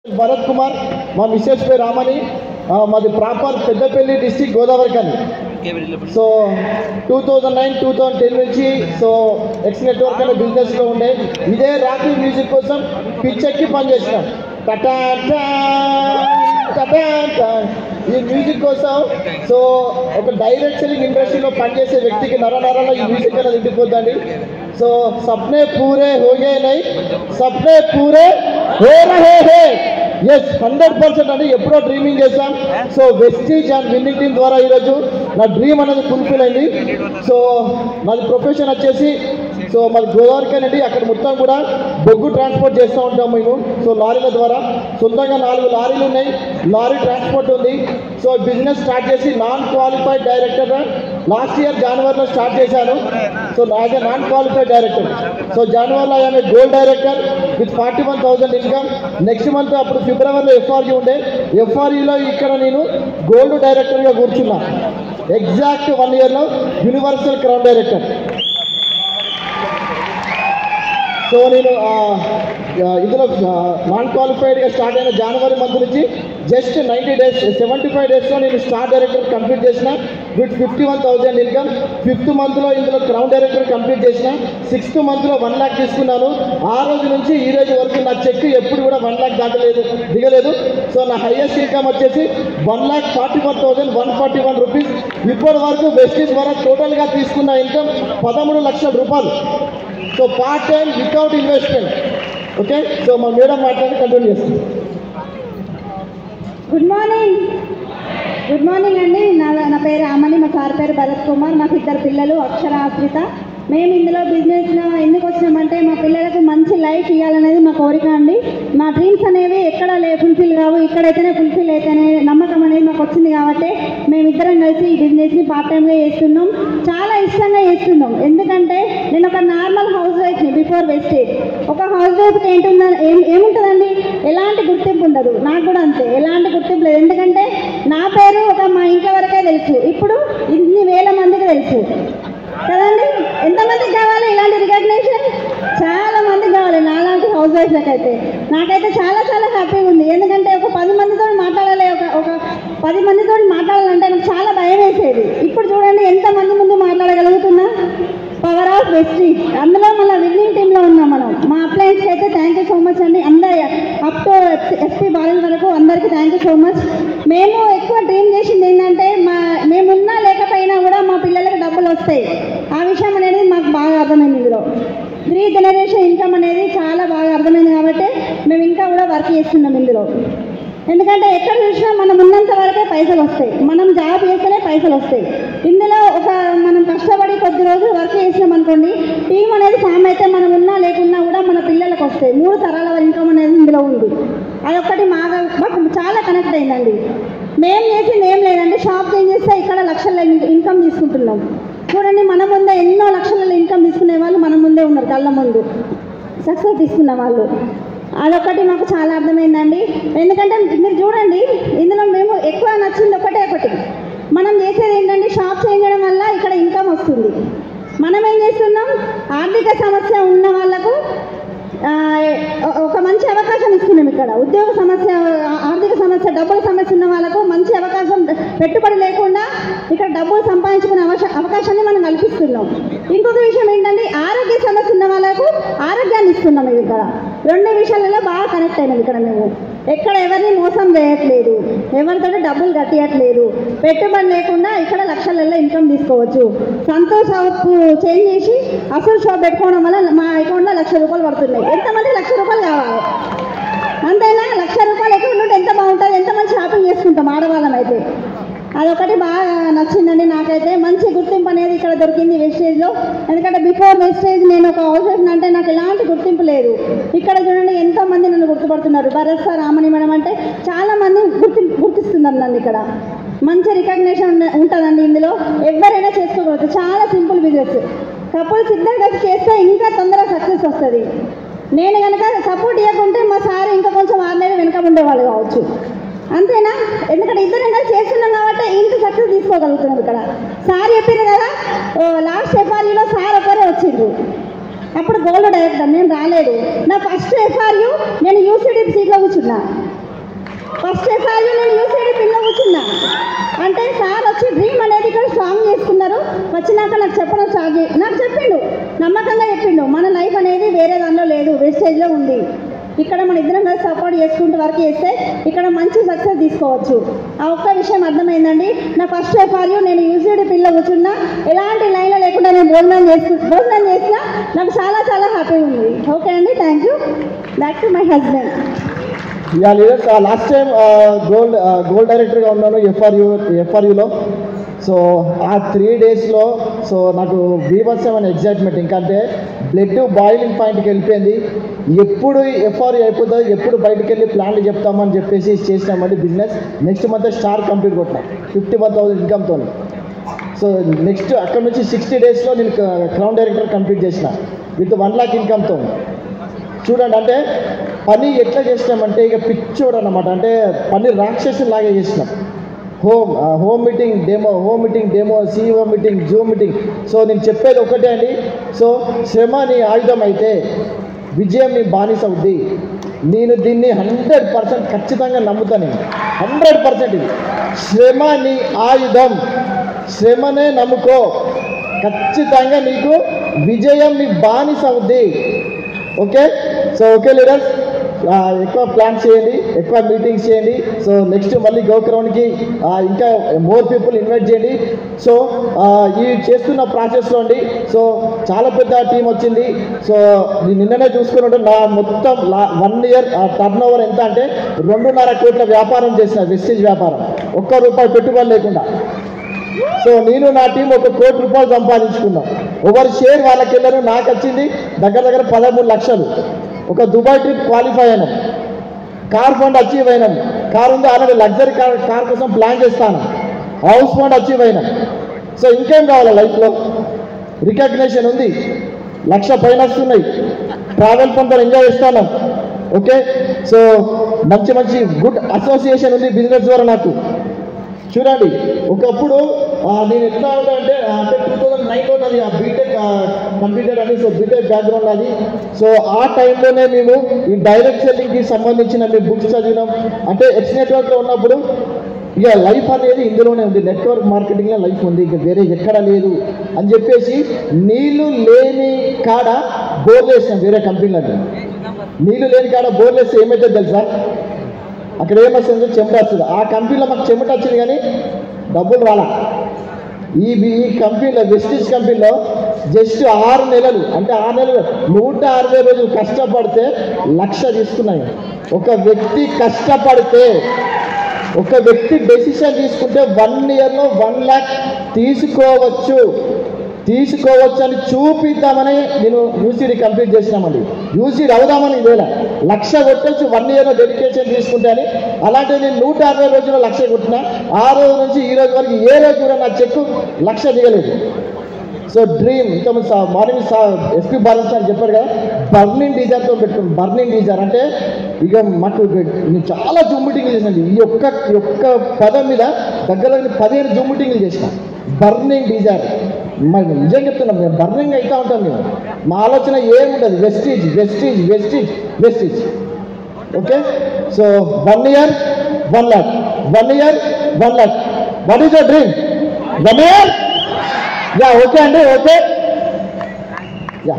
భరత్ కుమార్, మా మిస్సెస్ పేరు రామని, మాది proper Peddapalli district Godavarikhani. So 2009-2010 నుంచి సో ఎక్స్ నెట్వర్క్ అనే బిజినెస్లో ఉండే ఇదే రాత్రి మ్యూజిక్ కోసం పిచ్చెక్కి పనిచేసినాం. ఈ మ్యూజిక్ కోసం సో ఒక డైరెక్ట్ సెల్లింగ్ ఇండస్ట్రీలో పనిచేసే వ్యక్తికి నరనరలో ఈ మ్యూజిక్ అనేది ఇంటిపోద్దండి. సో సప్నే పూరే హోగే నై, సప్నే పూరే హో రహే హే. ఎస్ 100% అండి, ఎప్పుడో డ్రీమింగ్ చేశాం. So Vestige and winning team ద్వారా ఈరోజు నా డ్రీమ్ అనేది ఫుల్ఫిల్ అయింది. సో నాది ప్రొఫెషన్ వచ్చేసి సో మాది గోదావరిఖని అండి. అక్కడ మొత్తం కూడా బొగ్గు ట్రాన్స్పోర్ట్ చేస్తూ ఉంటాం మేము. సో లారీల ద్వారా సొంతంగా 4 లారీలు ఉన్నాయి, లారీ ట్రాన్స్పోర్ట్ ఉంది. సో బిజినెస్ స్టార్ట్ చేసి నాన్ క్వాలిఫైడ్ డైరెక్టర్గా లాస్ట్ ఇయర్ జనవరిలో స్టార్ట్ చేశాను. So as a non qualified director. So జనవరిలో I'm a gold director with 41,000 income. Next month అప్పుడు ఫిబ్రవరిలో ఎఫ్ఆర్ఈ ఉండే, ఎఫ్ఆర్ఈలో ఇక్కడ నేను గోల్డ్ డైరెక్టర్గా కూర్చున్నా. ఎగ్జాక్ట్ 1 ఇయర్లో యూనివర్సల్ క్రౌన్ డైరెక్టర్. సో నేను ఇందులో నాన్ క్వాలిఫైడ్గా స్టార్ట్ అయిన జనవరి మంత్ నుంచి జస్ట్ 90 days 75 daysలో నేను స్టార్ డైరెక్టర్ కంప్లీట్ చేసిన విత్ 51,000 ఇన్కమ్. 5th మంత్లో ఇందులో క్రౌన్ డైరెక్టర్ కంప్లీట్ చేసిన. 6th మంత్లో 1 lakh తీసుకున్నాను. ఆ రోజు నుంచి ఈ రోజు వరకు నా చెక్ ఎప్పుడు కూడా 1 lakh దిగలేదు. సో నా హైయెస్ట్ ఇన్కమ్ వచ్చేసి 1,41,141 రూపీస్. ఇప్పటి వరకు వెస్టీజ్ ద్వారా టోటల్గా తీసుకున్న ఇన్కమ్ 13 లక్షల రూపాయలు. So part time without investment. Okay, so మా మేడం మాట్లాడి కంటిన్యూ చేస్తాం. గుడ్ మార్నింగ్ అండి. నా పేరు రామని, మా సార్ పేరు భరత్ కుమార్. మాకు 2 పిల్లలు, అక్షర, ఆశ్రిత. మేము ఇందులో బిజినెస్లో ఎందుకు వచ్చినామంటే మా పిల్లలకు మంచి లైఫ్ ఇవ్వాలనేది మా కోరిక అండి. మా డ్రీమ్స్ అనేవి ఎక్కడ ఫుల్ఫిల్ కావు, ఇక్కడైతేనే ఫుల్ఫిల్ అయితేనే నమ్మకం అనేది మాకు వచ్చింది. కాబట్టి మేమిద్దరం కలిసి ఈ బిజినెస్ని పార్ట్ టైంగా చేస్తున్నాం. చాలా ఇష్టంగా చేస్తున్నాం. ఎందుకంటే నేను ఒక నార్మల్ హౌస్ వైఫ్ని బిఫోర్ వెస్టేజ్. ఒక హౌస్ వైఫ్కి ఏముంటుందండి, ఎలాంటి గుర్తింపు ఉండదు. నాకు కూడా అంతే, ఎలాంటి గుర్తింపు లేదు. ఎందుకంటే నా పేరు మా ఇంట్లో వరకే తెలుసు, ఇప్పుడు ఇన్ని వేల మందికి తెలుసు కదండి. ఎంతమందికి కావాలి ఇలాంటి రికగ్నేషన్? చాలా మందికి కావాలి. నాలాంటి హౌస్ వైఫ్లకైతే నాకైతే చాలా చాలా హ్యాపీగా ఉంది. ఎందుకంటే ఒక 10 మందితో మాట్లాడాలి, ఒక 10 మందితో మాట్లాడాలంటే నాకు చాలా భయం వేసేది. ఇప్పుడు చూడండి ఎంతమంది ముందు మాట్లాడగలుగుతున్నా. Power of Vestige. అందులో మళ్ళీ విన్నింగ్ టీంలో ఉన్నాం మనం. మా అప్లయన్స్కి అయితే థ్యాంక్ యూ సో మచ్ అండి. అందరి అప్ టు ఎస్పీ బాలన్ వరకు అందరికీ థ్యాంక్ యూ సో మచ్. మేము ఎక్కువ డ్రీమ్ చేసింది ఏంటంటే మేమున్నా లేకపోయినా కూడా మా పిల్లలకు డబ్బులు వస్తాయి. ఆ విషయం అనేది మాకు బాగా అర్థమైంది. ఇందులో 3 జనరేషన్ ఇన్కమ్ అనేది చాలా బాగా అర్థమైంది. కాబట్టి మేము ఇంకా కూడా వర్క్ చేస్తున్నాం ఇందులో. ఎందుకంటే ఎక్కడ చూసినా మనం ఉన్నంత వరకే పైసలు వస్తాయి, మనం జాబ్ చేస్తేనే పైసలు వస్తాయి. ఇందులో మనం కష్టపడి కొద్ది రోజులు వర్క్ చేసినాం అనుకోండి, టీం అనేది ఫామ్ అయితే మనం ఉన్నా లేకున్నా కూడా మన పిల్లలకు వస్తాయి. 3 తరాల ఇన్కమ్ అనేది ఇందులో ఉంది. అదొక్కటి మాకు చాలా కనెక్ట్ అయిందండి. మేము చేసింది ఏం లేదండి, షాప్ చేంజ్ చేస్తే ఇక్కడ లక్షల ఇన్కమ్ తీసుకుంటున్నాం. చూడండి మన ముందే ఎన్నో లక్షల ఇన్కమ్ తీసుకునే వాళ్ళు మన ముందే ఉన్నారు, కళ్ళ ముందు సక్సెస్ తీసుకున్న వాళ్ళు. అదొకటి మాకు చాలా అర్థమైందండి. ఎందుకంటే మీరు చూడండి ఇందులో మేము ఎక్కువ నచ్చింది ఒకటి, మనం చేసేది ఏంటంటే షాప్ చేయడం వల్ల ఇక్కడ ఇన్కమ్ వస్తుంది. మనం ఏం చేస్తున్నాం, ఆర్థిక సమస్య ఉన్న వాళ్ళకు ఒక మంచి అవకాశం ఇస్తున్నాం. ఇక్కడ ఉద్యోగ సమస్య, ఆర్థిక సమస్య, డబ్బుల సమస్య ఉన్న వాళ్ళకు మంచి అవకాశం, పెట్టుబడి లేకుండా ఇక్కడ డబ్బులు సంపాదించుకునే అవకాశాన్ని మనం కల్పిస్తున్నాం. ఇంకొక విషయం ఏంటంటే ఆరోగ్య సమస్య ఉన్న వాళ్ళకు ఆరోగ్యాన్ని ఇస్తున్నాం. ఇక్కడ 2 విషయాలలో బాగా కనెక్ట్ అయినాం. ఇక్కడ మేము ఎక్కడ ఎవరిని మోసం చేయట్లేదు, ఎవరితో డబ్బులు కట్టియట్లేదు, పెట్టుబడి లేకుండా ఇక్కడ లక్షలలో ఇన్కమ్ తీసుకోవచ్చు. సంతోష్ షాప్ చేంజ్ చేసి అసలు షాప్ పెట్టుకోవడం వల్ల మా అకౌంట్లో 1,00,000 రూపాయలు పడుతున్నాయి. ఎంతమంది 1,00,000 రూపాయలు కావాలి? అంతేనా? 1,00,000 రూపాయలు అకౌంట్ ఉంటే ఎంత బాగుంటుంది, ఎంత మంచి షాపింగ్ చేసుకుంటాం ఆడవాళ్ళం అయితే. అదొకటి బాగా నచ్చిందండి నాకైతే. మంచి గుర్తింపు అనేది ఇక్కడ దొరికింది వెస్టేజ్లో. ఎందుకంటే బిఫోర్ వెస్టేజ్ నేను ఒక హౌస్ వైఫ్ అంటే నాకు ఎలాంటి గుర్తింపు లేదు. ఇక్కడ చూడండి ఎంతోమంది నన్ను గుర్తుపడుతున్నారు. భరత్ సార్, రామని మేడం అంటే చాలామంది గుర్తిస్తున్నారు నన్ను. ఇక్కడ మంచి రికగ్నేషన్ ఉంటుందండి. ఇందులో ఎవరైనా చేసుకోగలుగుతారు. చాలా సింపుల్ బిజినెస్. కపుల్స్ ఇద్దరు కలిసి చేస్తే ఇంకా తొందరగా సక్సెస్ వస్తుంది. నేను కనుక సపోర్ట్ ఇవ్వకుంటే మా సార్ ఇంకా కొంచెం 6 నెలలు వెనక ఉండేవాళ్ళు కావచ్చు. అంతేనా? ఎందుకంటే ఇద్దరు కలిసి చేస్తున్నాం కాబట్టి ఇంత సక్సెస్ తీసుకోగలుగుతున్నాం. ఇక్కడ సార్ చెప్పింది కదా, లాస్ట్ ఎఫ్ఆర్ఈలో సార్ ఒకరే వచ్చిండ్రు. అప్పుడు గోల్డ్ డైరెక్టర్, నేను రాలేదు. నా ఫస్ట్ ఎఫ్ఆర్యు నేను యూసీడీ సీట్లో కూర్చున్నా. ఫస్ట్ ఎఫ్ఆర్యు నేను యూసీడీ పిల్ల కూర్చున్నా. అంటే సార్ వచ్చి డ్రీమ్ అనేది ఇక్కడ స్ట్రాంగ్ చేసుకున్నారు. వచ్చినాక నాకు చెప్పడం స్టార్ట్ నాకు చెప్పిండు, నమ్మకంగా చెప్పిండు, మన లైఫ్ అనేది వేరే దానిలో లేదు, వేస్టేజ్లో ఉంది. ఇక్కడ మన ఇద్దరం కలిసి సపోర్ట్ చేసుకుంటూ వర్క్ చేస్తే ఇక్కడ మంచి సక్సెస్ తీసుకోవచ్చు. ఆ ఒక్క విషయం అర్థమైందండి. నా ఫస్ట్ ఎఫ్ఆర్యు నేను యూసీడీ పిల్ల కూర్చున్నా, ఎలాంటి లైన్లో లేకుండా నేను భోజనం చేసినా నాకు చాలా చాలా హ్యాపీగా ఉంది. ఓకే అండి, thank you. Back to my husband. Yeah leaders, last time gold డైరెక్టర్గా ఉన్నాను ఎఫ్ఆర్యూలో. సో ఆ 3 డేస్లో సో నాకు బీభత్సమైన ఎగ్జైట్మెంట్, ఇంకంటే బ్లడ్ బాయిలింగ్ పాయింట్కి వెళ్ళిపోయింది. ఎప్పుడు ఎఫ్ఆర్యూ అయిపోతుందో, ఎప్పుడు బయటకు వెళ్ళి ప్లాన్లు చెప్తామని చెప్పేసి చేసినామండి business. Next month star complete కొట్టినాం 51,000 ఇన్కమ్తో. సో నెక్స్ట్ అక్కడ నుంచి 60 డేస్లో నేను క్రౌన్ డైరెక్టర్ కంప్లీట్ చేసిన విత్ 1 lakh ఇన్కమ్తో. చూడండి, అంటే పని ఎట్లా చేసినామంటే ఇక పిచ్చోడు అన్నమాట. అంటే పని రాక్షసుని లాగే చేసినాం. Home meeting demo CEO meeting, Zoom meeting. So నేను చెప్పేది ఒకటే అండి, సో శ్రమ నీ ఆయుధం అయితే విజయం నీ బానిస అవుద్ది. నేను దీన్ని 100% ఖచ్చితంగా నమ్ముతాను. 100% ఇది శ్రమ నీ ఆయుధం. శ్రమనే నమ్ముకో, ఖచ్చితంగా నీకు విజయం నీ బానిస అవుద్ది. ఓకే, సో ఓకే లీడర్స్, ఎక్కువ ప్లాన్ చేయండి, ఎక్కువ మీటింగ్స్ చేయండి. సో నెక్స్ట్ మళ్ళీ గోక్రౌండ్కి ఇంకా మోర్ పీపుల్ ఇన్వైట్ చేయండి. సో ఈ చేస్తున్న ప్రాసెస్లో అండి, సో చాలా పెద్ద టీం వచ్చింది. సో నేను నిన్ననే చూసుకుని ఉంటే నా మొత్తం 1 year టర్న్ ఓవర్ ఎంత అంటే 2.5 కోట్ల వ్యాపారం చేసిన, వెస్టేజ్ వ్యాపారం, ₹1 పెట్టుబడి లేకుండా. సో నేను నా టీం ₹1 కోటి సంపాదించుకున్నాం. ఓవర్ షేర్ వాళ్ళకి వెళ్ళాను, నాకు వచ్చింది దగ్గర 13 లక్షలు. ఒక దుబాయ్ ట్రిప్ క్వాలిఫై అయినాం, కార్ ఫండ్ అచీవ్ అయినాం. కార్ ఉంది అలాగే లగ్జరీ కార్ కోసం ప్లాన్ చేస్తాను, హౌస్ ఫండ్ అచీవ్ అయినాం. సో ఇంకేం కావాలి లైఫ్లో? రికగ్నేషన్ ఉంది, 1 లక్ష పైన వస్తున్నాయి, ట్రావెల్ ఫండ్ ఎంజాయ్ చేస్తాను. ఓకే, సో మంచి గుడ్ అసోసియేషన్ ఉంది బిజినెస్ ద్వారా నాకు. చూడండి, ఒకప్పుడు నేను ఎట్లా అంటే 2009లో నాది బీటెక్ కంప్లీటెడ్ అని. సో బీటెక్ బ్యాక్గ్రౌండ్ అది. సో ఆ టైంలోనే మేము ఈ డైరెక్ట్ సెల్లింగ్కి సంబంధించిన మేము బుక్స్ చదివినాం. అంటే ఎక్స్ నెట్వర్క్లో ఉన్నప్పుడు ఇక లైఫ్ అనేది ఇందులోనే ఉంది, నెట్వర్క్ మార్కెటింగ్లో లైఫ్ ఉంది, ఇక వేరే ఎక్కడ లేదు అని చెప్పేసి నీళ్లు లేని కాడ బోర్లు వేసినాం. వేరే కంపెనీలకి నీళ్లు లేని కాడ బోర్లు వేస్తే ఏమైతే తెలుసా, అక్కడ ఏమొస్తుంది, చెమట వస్తుంది. ఆ కంపెనీలో మాకు చెమట వచ్చింది కానీ డబ్బులు రాలా. ఈ కంపెనీలో వెస్టీజ్ కంపెనీలో జస్ట్ 6 నెలలు, అంటే 6 నెలలు 160 రోజులు కష్టపడితే 1 లక్ష తీసుకున్నాయి. ఒక వ్యక్తి కష్టపడితే, ఒక వ్యక్తి డెసిషన్ తీసుకుంటే 1 yearలో 1 lakh తీసుకోవచ్చు అని చూపిద్దామని నేను యూసీడీ కంప్లీట్ చేసినామండి. యూసీడీ అవుదామని ఇదేళ 1 లక్ష కొట్టొచ్చు 1 yearలో డెడికేషన్ తీసుకుంటే అని. అలాంటి నేను 160 రోజుల్లో 1 లక్ష కొట్టిన. ఆ రోజు నుంచి ఈ రోజు వరకు ఏ రోజు కూడా నా చెక్కు 1 లక్ష దిగలేదు. సో డ్రీమ్ ఇంతకుముందు మార్నింగ్ ఎస్పీ బాలన్స్ అని చెప్పారు కదా, బర్నింగ్ డీజర్తో పెట్టుకుని. బర్నింగ్ డీజర్ అంటే ఇక మాకు నేను చాలా జూమ్ మీటింగ్లు చేసినాను. ఈ ఒక్క పదం మీద దగ్గర 15 జూమ్ మీటింగ్లు చేసిన. బర్నింగ్ డీజర్ మరి నిజం చెప్తున్నాం, మేము బర్నింగ్ అవుతూ ఉంటాం. మేము మా ఆలోచన ఏముంటుంది, Vestige. Okay, so 1 year 1 lakh, 1 year 1 lakh. What is your dream? 1 year? Yeah, okay అండి, ఓకే, యా.